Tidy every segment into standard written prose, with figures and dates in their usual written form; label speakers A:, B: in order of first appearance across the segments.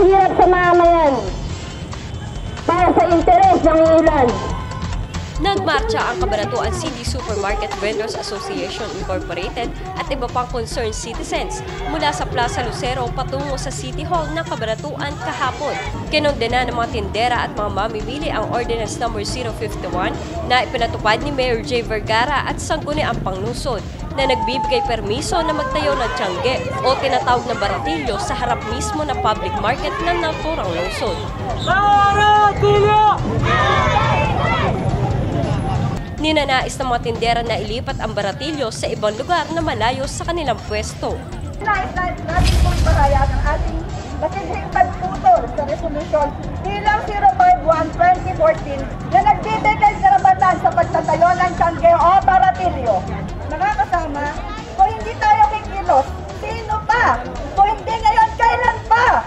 A: mahirap sa mamayan para sa interes ng ilan.
B: Nagmarcha ang Cabanatuan City Supermarket Vendors Association Incorporated at iba pang concerned citizens mula sa Plaza Lucero patungo sa City Hall ng Cabanatuan kahapon. Kinondena ng mga tindera at mga mamimili ang Ordinance No. 051 na ipinatupad ni Mayor J. Vergara at Sangguniang Panglungsod na nagbibigay permiso na magtayo ng tiyangge o tinatawag na baratilyo sa harap mismo ng public market ng naturang lungsod. Ninanais ng mga tindera na ilipat ang baratilyo sa ibang lugar na malayo sa kanilang pwesto.
C: Nais natin po ipahayag ang ating matinding pagputol sa resolusyon bilang 051-2014 na nagbibigay karapatan sa pagtatayo ng tiyangge o baratilyo. Mga kasama, kung hindi tayo kikilos, sino pa? Kung hindi ngayon, kailan pa?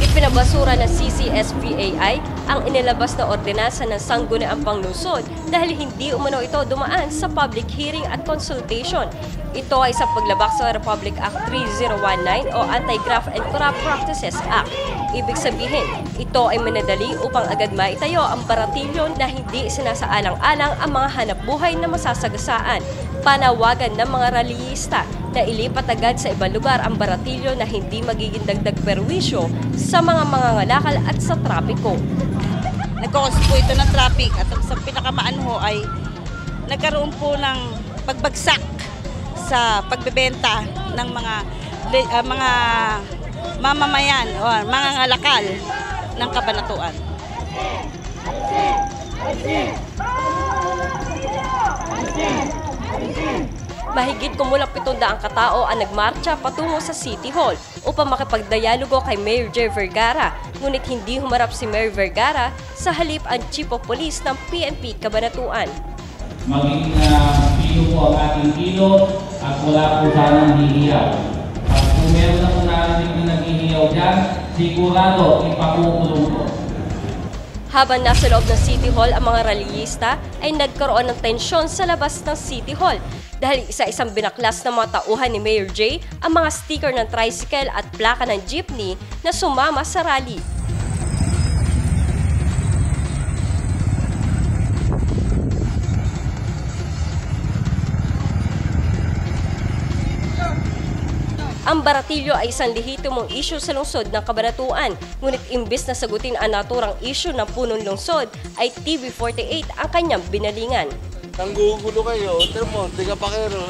B: Ipinabasura ng CCSVAI ang inilabas na ordinansa ng Sangguniang Panglungsod dahil hindi umano ito dumaan sa public hearing at consultation. Ito ay sa paglabag sa Republic Act 3019 o Anti-Graft and Corrupt Practices Act. Ibig sabihin, ito ay manadali upang agad maitayo ang baratilyo na hindi sinasaalang-alang ang mga hanapbuhay na masasagasaan. Panawagan ng mga rallyista na ilipat agad sa ibang lugar ang baratilyo na hindi magiging dagdag perwisyo sa mga mangangalakal at sa trapiko.
D: Nagkakos po ito ng traffic at sa pinakamaan ho ay nagkaroon po ng pagbagsak sa pagbebenta ng mga mamamayan o mga ngalakal ng Cabanatuan.
B: Mahigit kumulang 700 katao ang nagmarcha patungo sa City Hall upang makipagdialogo kay Mayor J. Vergara, ngunit hindi humarap si Mayor Vergara, sa halip ang Chief of Police ng PNP Cabanatuan.
E: Maging pino po ang ating kilo at wala po sanang hihiyaw. At kung meron na po narinig na naghihiyaw dyan, sigurado ipakukulong po.
B: Habang nasa loob ng City Hall ang mga rallyista ay nagkaroon ng tensyon sa labas ng City Hall dahil isa-isang binaklas ng mga tauhan ni Mayor J ang mga sticker ng tricycle at plaka ng jeepney na sumama sa rally. Ang baratilyo ay isang lehitimong issue sa lungsod ng Cabanatuan, ngunit imbes na sagutin ang naturang issue ng punong lungsod, ay TV48 ang kanyang binalingan.
F: Ang gugulo kayo, hindi ka pakero.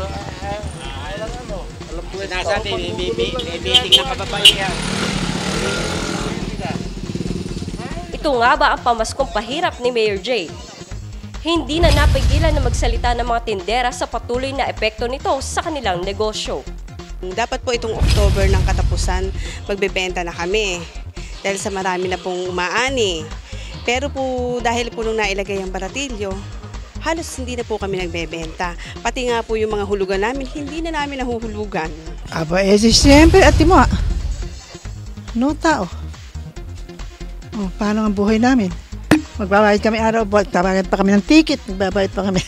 F: Alam ko nasa meeting ng kababaihan.
B: Ito nga ba ang pamaskong pahirap ni Mayor J? Hindi na napigilan na magsalita ng mga tindera sa patuloy na epekto nito sa kanilang negosyo.
D: Dapat po itong October ng katapusan, magbebenta na kami dahil sa marami na pong umaani. Pero po dahil po nung nailagay ang baratilyo, halos hindi na po kami nagbebenta. Pati nga po yung mga hulugan namin, hindi na namin nahuhulugan.
G: Aba, siyempre, at mo, no tao. Paano ang buhay namin? Magbabayad kami araw-buwan, magbabayad pa kami ng ticket, magbabayad pa kami.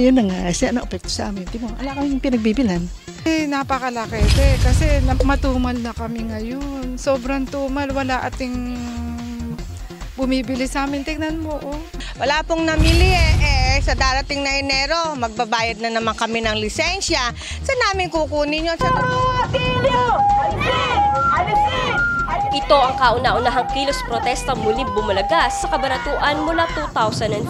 G: Yun na nga, kasi ano epekto sa amin. Wala kaming pinagbibilhan.
H: Napakalaki kasi matumal na kami ngayon. Sobrang tumal, wala ating bumibili sa amin. Tignan mo, oh.
I: Wala pong namili sa darating na Enero, magbabayad na naman kami ng lisensya. Saan namin kukunin yun?
B: Ito ang kauna-unahang kilos protesta muling bumalaga sa Cabanatuan mula 2004.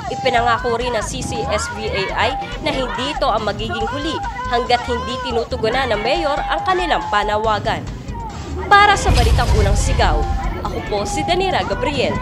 B: Ipinangako rin ng CCSVAI na hindi ito ang magiging huli hanggat hindi tinutugunan ng mayor ang kanilang panawagan. Para sa Balitang Unang Sigaw, ako po si Danira Gabriel.